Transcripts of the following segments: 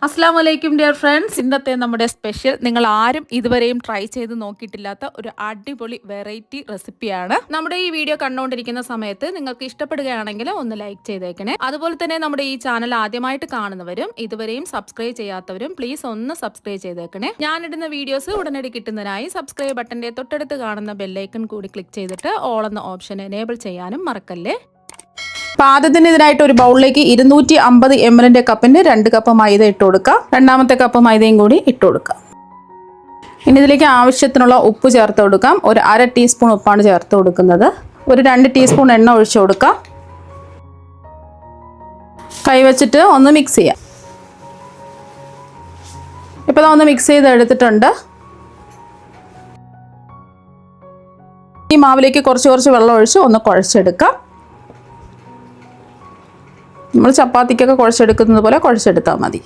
അസ്സലാമു അലൈക്കും dear friends. ഇന്നത്തെ നമ്മുടെ സ്പെഷ്യൽ നിങ്ങൾ ആരും ഇതുവരെയും ട്രൈ ചെയ്ത് നോക്കിയിട്ടില്ലാത്ത ഒരു അടിപൊളി വെറൈറ്റി റെസിപ്പിയാണ്. നമ്മുടെ ഈ വീഡിയോ കണ്ടുകൊണ്ടിരിക്കുന്ന സമയത്ത് നിങ്ങൾക്ക് ഇഷ്ടപ്പെടുകയാണെങ്കിൽ ഒന്ന് ലൈക്ക് ചെയ്തേക്കണേ. അതുപോലെ തന്നെ നമ്മുടെ ഈ ചാനൽ ആദ്യമായിട്ട് കാണുന്നവരും ഇതുവരെയും സബ്സ്ക്രൈബ് ചെയ്യാത്തവരും പ്ലീസ് ഒന്ന് സബ്സ്ക്രൈബ് ചെയ്തേക്കണേ. ഞാനിടുന്ന വീഡിയോസ് ഉടനടി കിട്ടുന്നതിനായി സബ്സ്ക്രൈബ് ബട്ടന്റെ തൊട്ടടുത്ത് കാണുന്ന ബെല്ലൈക്കൺ കൂടി ക്ലിക്ക് ചെയ്തിട്ട് ഓൾ എന്ന ഓപ്ഷൻ എനേബിൾ ചെയ്യാനും മറക്കല്ലേ. ആദ്യത്തിന് ഇതിനായിട്ട് ഒരു ബൗളിലേക്ക് 250 ml കപ്പിന്റെ 2 കപ്പ് മൈദ ഇട്ട് കൊടുക്കാം. രണ്ടാമത്തെ കപ്പ് മൈദയും കൂടി ഇട്ട് കൊടുക്കാം. ഇനി ഇതിലേക്ക് ആവശ്യത്തിനുള്ള ഉപ്പ് ചേർത്ത് കൊടുക്കാം. ഒരു 1/2 ടീസ്പൂൺ ഉപ്പാണ് ചേർത്ത് കൊടുക്കുന്നത്. ഒരു 2 ടീസ്പൂൺ എണ്ണ ഒഴിച്ചു കൊടുക്കാം. കൈവച്ചിട്ട് ഒന്ന് മിക്സ് ചെയ്യാം. ഇപ്പോൾ ഒന്ന് മിക്സ് ചെയ്ത് എടുത്തിട്ടുണ്ട്. ഈ മാവിലേക്ക് കുറച്ച് വെള്ളം ഒഴിച്ച് ഒന്ന് കുഴച്ചെടുക്കാം. നമ്മൾ ചപ്പാത്തിക്കൊക്കെ കുഴച്ചെടുക്കുന്നത് പോലെ കുഴച്ചെടുത്താൽ മതി.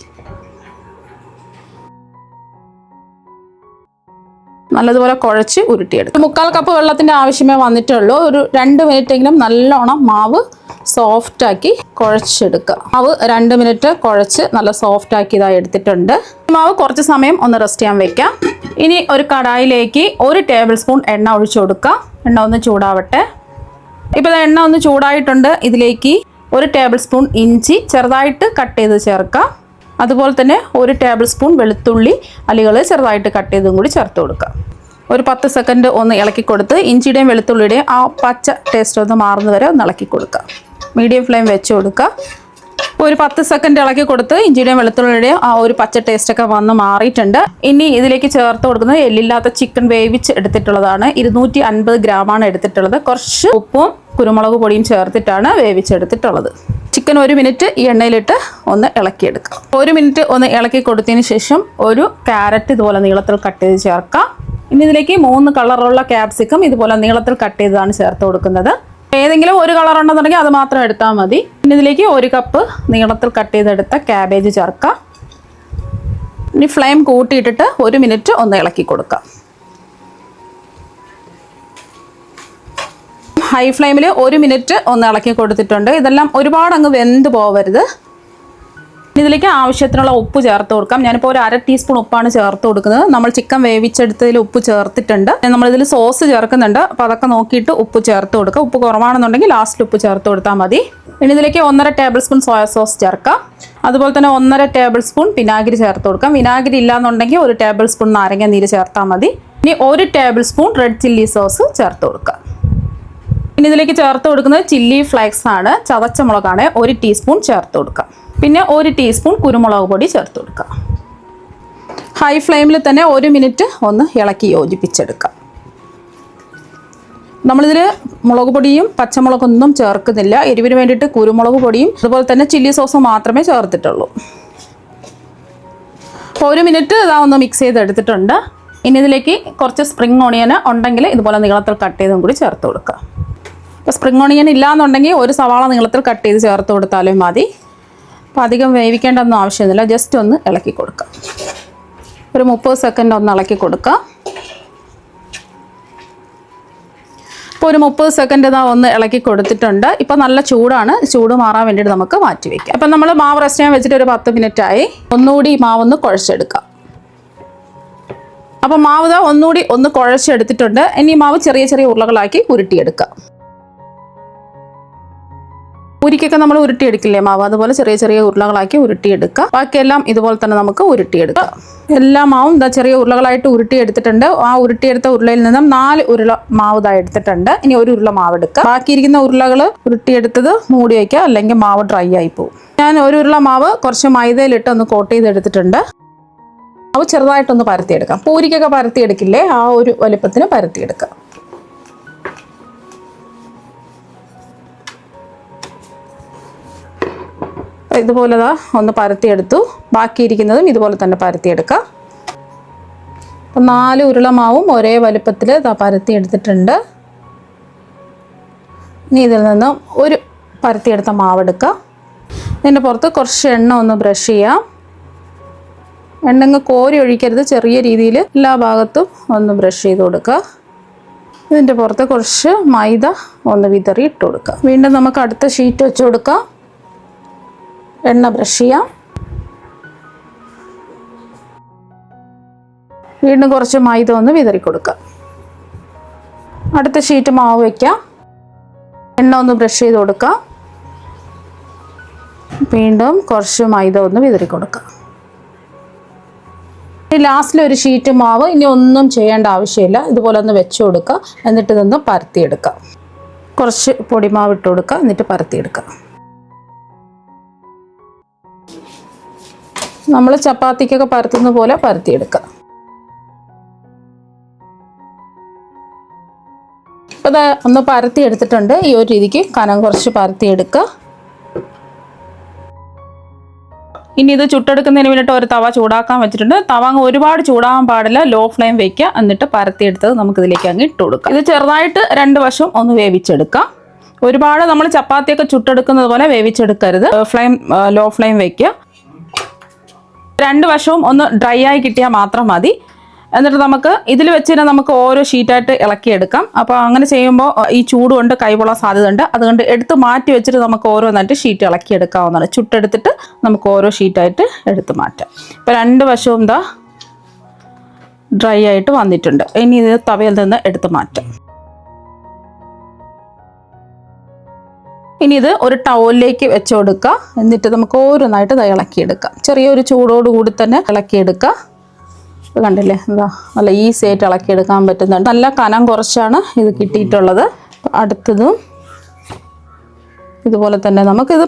നല്ലതുപോലെ കുഴച്ച് ഉരുട്ടിയെടുക്കും. 1/4 കപ്പ് വെള്ളത്തിൻ്റെ ആവശ്യമേ വന്നിട്ടുള്ളൂ. ഒരു 2 മിനിറ്റെങ്കിലും നല്ലോണം മാവ് സോഫ്റ്റാക്കി കുഴച്ചെടുക്കുക. മാവ് 2 മിനിറ്റ് കുഴച്ച് നല്ല സോഫ്റ്റാക്കിയതായി എടുത്തിട്ടുണ്ട്. മാവ് കുറച്ച് സമയം ഒന്ന് റെസ്റ്റ് ചെയ്യാൻ വെക്കാം. ഇനി ഒരു കടായിലേക്ക് 1 ടേബിൾ സ്പൂൺ എണ്ണ ഒഴിച്ചു കൊടുക്കുക. എണ്ണ ഒന്ന് ചൂടാവട്ടെ. ഇപ്പോൾ എണ്ണ ഒന്ന് ചൂടായിട്ടുണ്ട്. ഇതിലേക്ക് 1 ടേബിൾ സ്പൂൺ ഇഞ്ചി ചെറുതായിട്ട് കട്ട് ചെയ്ത് ചേർക്കാം. അതുപോലെ തന്നെ 1 ടേബിൾ സ്പൂൺ വെളുത്തുള്ളി അല്ലികൾ ചെറുതായിട്ട് കട്ട് ചെയ്തും കൂടി ചേർത്ത് കൊടുക്കാം. ഒരു 10 സെക്കൻഡ് ഒന്ന് ഇളക്കി കൊടുത്ത് ഇഞ്ചിയുടെയും വെളുത്തുള്ളിയുടെയും ആ പച്ച ടേസ്റ്റ് ഒന്ന് മാറുന്നത് വരെ ഒന്ന് ഇളക്കി കൊടുക്കുക. മീഡിയം ഫ്ലെയിം വെച്ച് കൊടുക്കുക. ഒരു 10 സെക്കൻഡ് ഇളക്കി കൊടുത്ത് ഇഞ്ചിയുടെയും വെളുത്തുള്ളിയുടെയും ആ ഒരു പച്ച ടേസ്റ്റൊക്കെ വന്ന് മാറിയിട്ടുണ്ട്. ഇനി ഇതിലേക്ക് ചേർത്ത് കൊടുക്കുന്നത് എല്ലില്ലാത്ത ചിക്കൻ വേവിച്ച് എടുത്തിട്ടുള്ളതാണ്. 250 ഗ്രാമാണ് എടുത്തിട്ടുള്ളത്. കുറച്ച് ഉപ്പും കുരുമുളക് പൊടിയും ചേർത്തിട്ടാണ് വേവിച്ചെടുത്തിട്ടുള്ളത്. ചിക്കൻ 1 മിനിറ്റ് ഈ എണ്ണയിലിട്ട് ഒന്ന് ഇളക്കിയെടുക്കാം. 1 മിനിറ്റ് ഒന്ന് ഇളക്കി കൊടുത്തതിന് ശേഷം ഒരു ക്യാരറ്റ് ഇതുപോലെ നീളത്തിൽ കട്ട് ചെയ്ത് ചേർക്കാം. ഇനി ഇതിലേക്ക് 3 കളറുള്ള ക്യാപ്സിക്കം ഇതുപോലെ നീളത്തിൽ കട്ട് ചെയ്തതാണ് ചേർത്ത് കൊടുക്കുന്നത്. ഏതെങ്കിലും ഒരു കളർ ഉണ്ടെന്നുണ്ടെങ്കിൽ അത് മാത്രം എടുത്താൽ മതി. ഇനി ഇതിലേക്ക് 1 കപ്പ് നീളത്തിൽ കട്ട് ചെയ്തെടുത്ത ക്യാബേജ് ചേർക്കാം. ഇനി ഫ്ലെയിം കൂട്ടിയിട്ടിട്ട് 1 മിനിറ്റ് ഒന്ന് ഇളക്കി കൊടുക്കാം. ഹൈ ഫ്ലെയിമിൽ 1 മിനിറ്റ് ഒന്ന് ഇളക്കി കൊടുത്തിട്ടുണ്ട്. ഇതെല്ലാം ഒരുപാട് അങ്ങ് വെന്ത് പോവരുത്. ഇതിലേക്ക് ആവശ്യത്തിനുള്ള ഉപ്പ് ചേർത്ത് കൊടുക്കാം. ഞാനിപ്പോൾ ഒരു 1/2 ടീസ്പൂൺ ഉപ്പാണ് ചേർത്ത് കൊടുക്കുന്നത്. നമ്മൾ ചിക്കൻ വേവിച്ചെടുത്തതിൽ ഉപ്പ് ചേർത്തിട്ടുണ്ട്. നമ്മളിതിൽ സോസ് ചേർക്കുന്നുണ്ട്. അപ്പോൾ അതൊക്കെ നോക്കിയിട്ട് ഉപ്പ് ചേർത്ത് കൊടുക്കുക. ഉപ്പ് കുറവാണെന്നുണ്ടെങ്കിൽ ലാസ്റ്റിൽ ഉപ്പ് ചേർത്ത് കൊടുത്താൽ മതി. ഇനി ഇതിലേക്ക് 1.5 ടേബിൾ സ്പൂൺ സോയ സോസ് ചേർക്കാം. അതുപോലെ തന്നെ 1.5 ടേബിൾ സ്പൂൺ വിനാഗിരി ചേർത്ത് കൊടുക്കാം. വിനാഗിരി ഇല്ലാന്നുണ്ടെങ്കിൽ 1 ടേബിൾ സ്പൂൺ നാരങ്ങ നീര് ചേർത്താൽ മതി. ഇനി 1 table spoon red chilli sauce ചേർത്ത് കൊടുക്കുക. ഇനി ഇതിലേക്ക് ചേർത്ത് കൊടുക്കുന്നത് ചില്ലി ഫ്ലേക്സ് ആണ്. ചതച്ച മുളകാണ്. 1 ടീസ്പൂൺ ചേർത്ത് കൊടുക്കാം. പിന്നെ 1 ടീസ്പൂൺ കുരുമുളക് പൊടി ചേർത്ത് കൊടുക്കാം. ഹൈ ഫ്ലെയിമിൽ തന്നെ 1 മിനിറ്റ് ഒന്ന് ഇളക്കി യോജിപ്പിച്ചെടുക്കാം. നമ്മളിതിൽ മുളക് പൊടിയും പച്ചമുളകൊന്നും ചേർക്കുന്നില്ല. എരിവിന് വേണ്ടിയിട്ട് കുരുമുളക് പൊടിയും അതുപോലെ തന്നെ ചില്ലി സോസും മാത്രമേ ചേർത്തിട്ടുള്ളൂ. 1 മിനിറ്റ് ഇതാ ഒന്ന് മിക്സ് ചെയ്തെടുത്തിട്ടുണ്ട്. ഇനി ഇതിലേക്ക് കുറച്ച് സ്പ്രിംഗ് ഓണിയൻ ഉണ്ടെങ്കിൽ ഇതുപോലെ നീളത്തിൽ കട്ട് ചെയ്തും കൂടി ചേർത്ത് കൊടുക്കുക. ഇപ്പോൾ സ്പ്രിംഗ് ഓണിയൻ ഇല്ലാന്നുണ്ടെങ്കിൽ 1 സവാള നീളത്തിൽ കട്ട് ചെയ്ത് ചേർത്ത് കൊടുത്താലും മതി. അപ്പോൾ അധികം വേവിക്കേണ്ടതൊന്നും ആവശ്യമില്ല. ജസ്റ്റ് ഒന്ന് ഇളക്കി കൊടുക്കാം. ഒരു 30 സെക്കൻഡ് ഒന്ന് ഇളക്കി കൊടുക്കാം. ഇപ്പോൾ ഒരു 30 സെക്കൻഡ് ഇതാ ഒന്ന് ഇളക്കി കൊടുത്തിട്ടുണ്ട്. ഇപ്പോൾ നല്ല ചൂടാണ്. ചൂട് മാറാൻ വേണ്ടിയിട്ട് നമുക്ക് മാറ്റി വയ്ക്കാം. അപ്പം നമ്മൾ മാവ് റെസ്റ്റ് ചെയ്യാൻ വെച്ചിട്ട് ഒരു 10 മിനിറ്റായി. ഒന്നുകൂടി ഈ മാവൊന്ന് കുഴച്ചെടുക്കാം. അപ്പോൾ മാവ് ഇതാ ഒന്നുകൂടി ഒന്ന് കുഴച്ചെടുത്തിട്ടുണ്ട്. ഇനി മാവ് ചെറിയ ഉരുളകളാക്കി ഉരുട്ടിയെടുക്കാം. പൂരിക്കൊക്കെ നമ്മൾ ഉരുട്ടിയെടുക്കില്ലേ മാവ്, അതുപോലെ ചെറിയ ഉരുളകളാക്കി ഉരുട്ടിയെടുക്കുക. ബാക്കിയെല്ലാം ഇതുപോലെ തന്നെ നമുക്ക് ഉരുട്ടിയെടുക്കാം. എല്ലാ മാവും ഇതാ ചെറിയ ഉരുളകളായിട്ട് ഉരുട്ടിയെടുത്തിട്ടുണ്ട്. ആ ഉരുട്ടിയെടുത്ത ഉരുളയിൽ നിന്നും 4 ഉരുള മാവ് ഇതാ എടുത്തിട്ടുണ്ട്. ഇനി 1 ഉരുള മാവ് എടുക്കുക. ബാക്കിയിരിക്കുന്ന ഉരുളകൾ ഉരുട്ടിയെടുത്തത് മൂടി വയ്ക്കുക, അല്ലെങ്കിൽ മാവ് ഡ്രൈ ആയി പോകും. ഞാൻ 1 ഉരുള മാവ് കുറച്ച് മൈദയിലിട്ട് ഒന്ന് കോട്ട് ചെയ്തെടുത്തിട്ടുണ്ട്. മാവ് ചെറുതായിട്ടൊന്ന് പരത്തിയെടുക്കാം. പൂരിക്കൊക്കെ പരത്തിയെടുക്കില്ലേ, ആ ഒരു വലുപ്പത്തിന് പരത്തിയെടുക്കാം. ഇതുപോലെ ഒന്ന് പരത്തിയെടുത്തു. ബാക്കിയിരിക്കുന്നതും ഇതുപോലെ തന്നെ പരത്തിയെടുക്കാം. അപ്പം 4 ഉരുള മാവും ഒരേ വലുപ്പത്തിൽ പരത്തിയെടുത്തിട്ടുണ്ട്. ഇനി ഇതിൽ നിന്നും ഒരു പരത്തിയെടുത്ത മാവെടുക്കാം. ഇതിൻ്റെ പുറത്ത് കുറച്ച് എണ്ണ ഒന്ന് ബ്രഷ് ചെയ്യാം. എണ്ണ കോരി ഒഴിക്കരുത്. ചെറിയ രീതിയിൽ എല്ലാ ഭാഗത്തും ഒന്ന് ബ്രഷ് ചെയ്ത് കൊടുക്കുക. ഇതിൻ്റെ പുറത്ത് കുറച്ച് മൈദ ഒന്ന് വിതറി ഇട്ട് കൊടുക്കുക. വീണ്ടും നമുക്ക് അടുത്ത ഷീറ്റ് വെച്ച് കൊടുക്കാം. എണ്ണ ബ്രഷ് ചെയ്യാം. വീണ്ടും കുറച്ച് മൈദ ഒന്ന് വിതറി കൊടുക്കുക. അടുത്ത ഷീറ്റ് മാവ് വയ്ക്കാം. എണ്ണ ഒന്ന് ബ്രഷ് ചെയ്ത് കൊടുക്കുക. വീണ്ടും കുറച്ച് മൈദ ഒന്ന് വിതറി കൊടുക്കുക. ലാസ്റ്റിൽ ഒരു ഷീറ്റ് മാവ്. ഇനി ഒന്നും ചെയ്യേണ്ട ആവശ്യമില്ല. ഇതുപോലെ ഒന്ന് വെച്ച് കൊടുക്കുക. എന്നിട്ട് ഇതൊന്ന് പരത്തിയെടുക്കുക. കുറച്ച് പൊടിമാവ് ഇട്ട് കൊടുക്കുക. എന്നിട്ട് പരത്തിയെടുക്കുക. നമ്മൾ ചപ്പാത്തിക്കൊക്കെ പരത്തുന്ന പോലെ പരത്തിയെടുക്കുക. അപ്പോൾ ഇത് ഒന്ന് പരത്തിയെടുത്തിട്ടുണ്ട്. ഈ ഒരു രീതിക്ക് കനം കുറച്ച് പരത്തിയെടുക്കുക. ഇനി ഇത് ചുട്ടെടുക്കുന്നതിന് വേണ്ടിയിട്ട് ഒരു തവ ചൂടാക്കാൻ വെച്ചിട്ടുണ്ട്. തവ അങ്ങ് ഒരുപാട് ചൂടാകാൻ പാടില്ല. ലോ ഫ്ലെയിം വെക്കുക. എന്നിട്ട് പരത്തിയെടുത്തത് നമുക്കിതിലേക്ക് അങ്ങ് ഇട്ട് കൊടുക്കാം. ഇത് ചെറുതായിട്ട് 2 വശവും ഒന്ന് വേവിച്ചെടുക്കാം. ഒരുപാട് നമ്മൾ ചപ്പാത്തിയൊക്കെ ചുട്ടെടുക്കുന്നത് പോലെ വേവിച്ചെടുക്കരുത്. ലോ ഫ്ലെയിം വെക്കുക. 2 വശവും ഒന്ന് ഡ്രൈ ആയി കിട്ടിയാൽ മാത്രം മതി. എന്നിട്ട് നമുക്ക് ഇതിൽ വെച്ച് തന്നെ നമുക്ക് ഓരോ ഷീറ്റായിട്ട് ഇളക്കിയെടുക്കാം. അപ്പോൾ അങ്ങനെ ചെയ്യുമ്പോൾ ഈ ചൂട് കൊണ്ട് കൈപൊള്ളാൻ സാധ്യതയുണ്ട്. അതുകൊണ്ട് എടുത്ത് മാറ്റി വെച്ചിട്ട് നമുക്ക് ഓരോന്നായിട്ട് ഷീറ്റ് ഇളക്കിയെടുക്കാവുന്നതാണ്. ചുട്ടെടുത്തിട്ട് നമുക്ക് ഓരോ ഷീറ്റായിട്ട് എടുത്ത് മാറ്റാം. ഇപ്പോൾ 2 വശവും ഇതാ ഡ്രൈ ആയിട്ട് വന്നിട്ടുണ്ട്. ഇനി ഇത് തവയിൽ നിന്ന് എടുത്ത് മാറ്റാം. ഇനി ഇത് ഒരു ടവലിലേക്ക് വെച്ച് കൊടുക്കുക. എന്നിട്ട് നമുക്ക് ഓരോന്നായിട്ട് ഇത് ഇളക്കിയെടുക്കാം. ചെറിയൊരു ചൂടോടുകൂടി തന്നെ ഇളക്കിയെടുക്കുക. കണ്ടില്ലേ, എന്താ നല്ല ഈസി ആയിട്ട് ഇളക്കിയെടുക്കാൻ പറ്റുന്നുണ്ട്. നല്ല കനം കുറച്ചാണ് ഇത് കിട്ടിയിട്ടുള്ളത്. അടുത്തതും ഇതുപോലെ തന്നെ നമുക്കിത്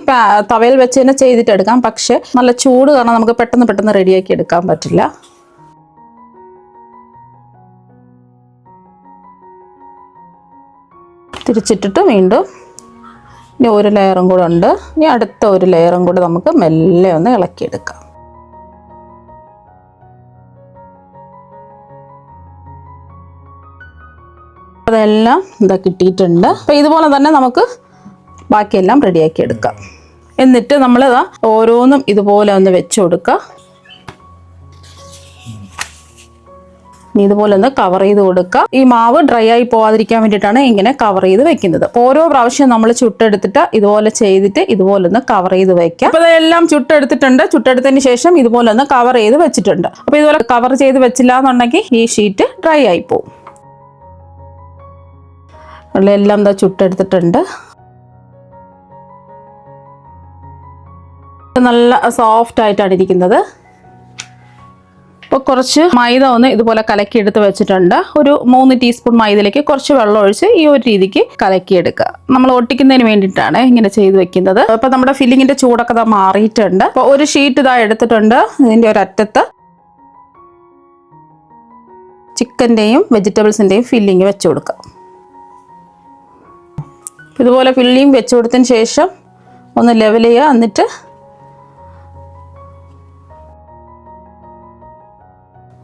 തവയിൽ വെച്ച് തന്നെ ചെയ്തിട്ടെടുക്കാം. പക്ഷെ നല്ല ചൂട് കാരണം നമുക്ക് പെട്ടെന്ന് റെഡിയാക്കി എടുക്കാൻ പറ്റില്ല. തിരിച്ചിട്ടിട്ട് വീണ്ടും ഇനി ഒരു ലെയറും കൂടെ ഉണ്ട്. ഇനി അടുത്ത ഒരു ലെയറും കൂടെ നമുക്ക് മെല്ലെ ഒന്ന് ഇളക്കിയെടുക്കാം. അതെല്ലാം ഇതാ കിട്ടിയിട്ടുണ്ട്. അപ്പോൾ ഇതുപോലെ തന്നെ നമുക്ക് ബാക്കിയെല്ലാം റെഡിയാക്കി എടുക്കാം. എന്നിട്ട് നമ്മൾ ഓരോന്നും ഇതുപോലെ ഒന്ന് വെച്ച് കൊടുക്കുക. ഇതുപോലെ ഒന്ന് കവർ ചെയ്ത് കൊടുക്കുക. ഈ മാവ് ഡ്രൈ ആയി പോവാതിരിക്കാൻ വേണ്ടിയിട്ടാണ് ഇങ്ങനെ കവർ ചെയ്ത് വെക്കുന്നത്. ഓരോ പ്രാവശ്യം നമ്മൾ ചുട്ടെടുത്തിട്ട് ഇതുപോലെ ചെയ്തിട്ട് ഇതുപോലെ ഒന്ന് കവർ ചെയ്ത് വെക്കാം. അപ്പോൾ ഇതെല്ലാം ചുട്ടെടുത്തിട്ടുണ്ട്. ചുട്ടെടുത്തതിന് ശേഷം ഇതുപോലെ ഒന്ന് കവർ ചെയ്ത് വെച്ചിട്ടുണ്ട്. അപ്പോൾ ഇതുപോലെ കവർ ചെയ്ത് വെച്ചില്ല എന്നുണ്ടെങ്കിൽ ഈ ഷീറ്റ് ഡ്രൈ ആയി പോകും. എല്ലാം എന്താ ചുട്ടെടുത്തിട്ടുണ്ട്. നല്ല സോഫ്റ്റ് ആയിട്ടാണ് ഇരിക്കുന്നത്. അപ്പോൾ കുറച്ച് മൈദ ഒന്ന് ഇതുപോലെ കലക്കിയെടുത്ത് വെച്ചിട്ടുണ്ട്. ഒരു 3 ടീസ്പൂൺ മൈദയിലേക്ക് കുറച്ച് വെള്ളം ഒഴിച്ച് ഈ ഒരു രീതിക്ക് കലക്കിയെടുക്കുക. നമ്മൾ ഒട്ടിക്കുന്നതിന് വേണ്ടിയിട്ടാണ് ഇങ്ങനെ ചെയ്ത് വെക്കുന്നത്. അപ്പോൾ നമ്മുടെ ഫില്ലിങ്ങിൻ്റെ ചൂടൊക്കെ മാറിയിട്ടുണ്ട്. അപ്പോൾ ഒരു ഷീറ്റ് ഇതാ എടുത്തിട്ടുണ്ട്. ഇതിൻ്റെ ഒരറ്റത്ത് ചിക്കൻ്റെയും വെജിറ്റബിൾസിൻ്റെയും ഫില്ലിങ് വെച്ച് കൊടുക്കുക. ഇതുപോലെ ഫില്ലിങ് വെച്ച് കൊടുത്തതിന് ശേഷം ഒന്ന് ലെവൽ ചെയ്യുക. എന്നിട്ട്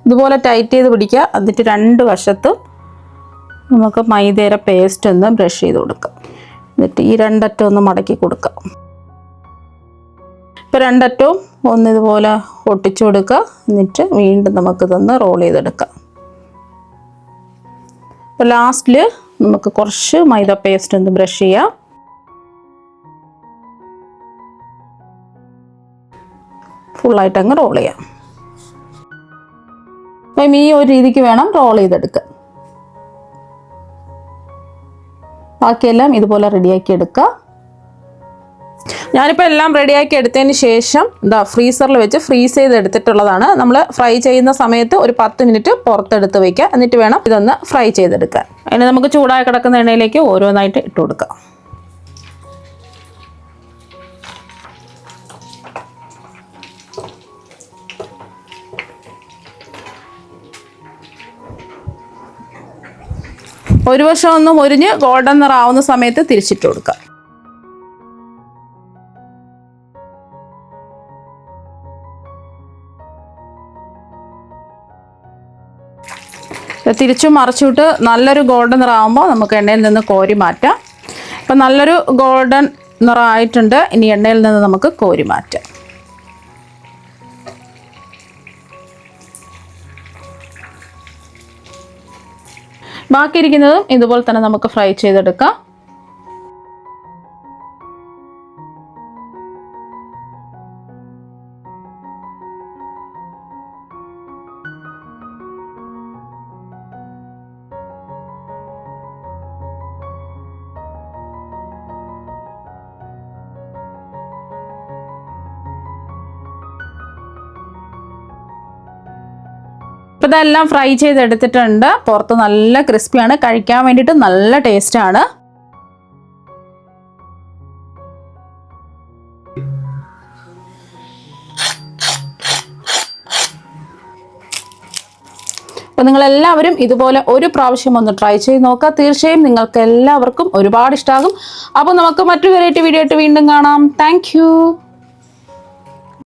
ഇതുപോലെ ടൈറ്റ് ചെയ്ത് പിടിക്കുക. എന്നിട്ട് 2 വശത്തും നമുക്ക് മൈദയുടെ പേസ്റ്റ് ഒന്ന് ബ്രഷ് ചെയ്ത് കൊടുക്കാം. എന്നിട്ട് ഈ 2 അറ്റം ഒന്ന് മടക്കി കൊടുക്കാം. ഇപ്പോൾ 2 അറ്റവും ഒന്ന് ഇതുപോലെ ഒട്ടിച്ചു കൊടുക്കുക. എന്നിട്ട് വീണ്ടും നമുക്കിതൊന്ന് റോൾ ചെയ്തെടുക്കാം. അപ്പോൾ ലാസ്റ്റിൽ നമുക്ക് കുറച്ച് മൈദ പേസ്റ്റ് ഒന്ന് ബ്രഷ് ചെയ്യാം. ഫുള്ളായിട്ട് അങ്ങ് റോൾ ചെയ്യാം. അപ്പം ഈ ഒരു രീതിക്ക് വേണം റോൾ ചെയ്തെടുക്കുക. ബാക്കിയെല്ലാം ഇതുപോലെ റെഡിയാക്കി എടുക്കുക. ഞാനിപ്പോൾ എല്ലാം റെഡിയാക്കി എടുത്തതിന് ശേഷം ഫ്രീസറിൽ വെച്ച് ഫ്രീസ് ചെയ്ത് എടുത്തിട്ടുള്ളതാണ്. നമ്മൾ ഫ്രൈ ചെയ്യുന്ന സമയത്ത് ഒരു 10 മിനിറ്റ് പുറത്തെടുത്ത് വയ്ക്കുക. എന്നിട്ട് വേണം ഇതൊന്ന് ഫ്രൈ ചെയ്തെടുക്കാൻ. അതിന് നമുക്ക് ചൂടായി കിടക്കുന്ന എണ്ണയിലേക്ക് ഓരോന്നായിട്ട് ഇട്ട് കൊടുക്കാം. ഒരു വശം ഒന്ന് മൊരിഞ്ഞ് ഗോൾഡൻ നിറാവുന്ന സമയത്ത് തിരിച്ചിട്ട് കൊടുക്കുക. തിരിച്ചും മറിച്ചിട്ട് നല്ലൊരു ഗോൾഡൻ നിറാവുമ്പോൾ നമുക്ക് എണ്ണയിൽ നിന്ന് കോരി മാറ്റാം. ഇപ്പം നല്ലൊരു ഗോൾഡൻ നിറമായിട്ടുണ്ട്. ഇനി എണ്ണയിൽ നിന്ന് നമുക്ക് കോരി മാറ്റാം. ബാക്കിയിരിക്കുന്നതും ഇതുപോലെ തന്നെ നമുക്ക് ഫ്രൈ ചെയ്തെടുക്കാം. അപ്പോൾ ഇതെല്ലാം ഫ്രൈ ചെയ്തെടുത്തിട്ടുണ്ട്. പുറത്ത് നല്ല ക്രിസ്പിയാണ്, കഴിക്കാൻ വേണ്ടിയിട്ട് നല്ല ടേസ്റ്റാണ്. അപ്പോൾ നിങ്ങളെല്ലാവരും ഇതുപോലെ ഒരു പ്രാവശ്യം ഒന്ന് ട്രൈ ചെയ്ത് നോക്കുക. തീർച്ചയായും നിങ്ങൾക്ക് എല്ലാവർക്കും ഒരുപാട് ഇഷ്ടമാകും. അപ്പോൾ നമുക്ക് മറ്റൊരു വെറൈറ്റി വീഡിയോ ആയിട്ട് വീണ്ടും കാണാം. താങ്ക്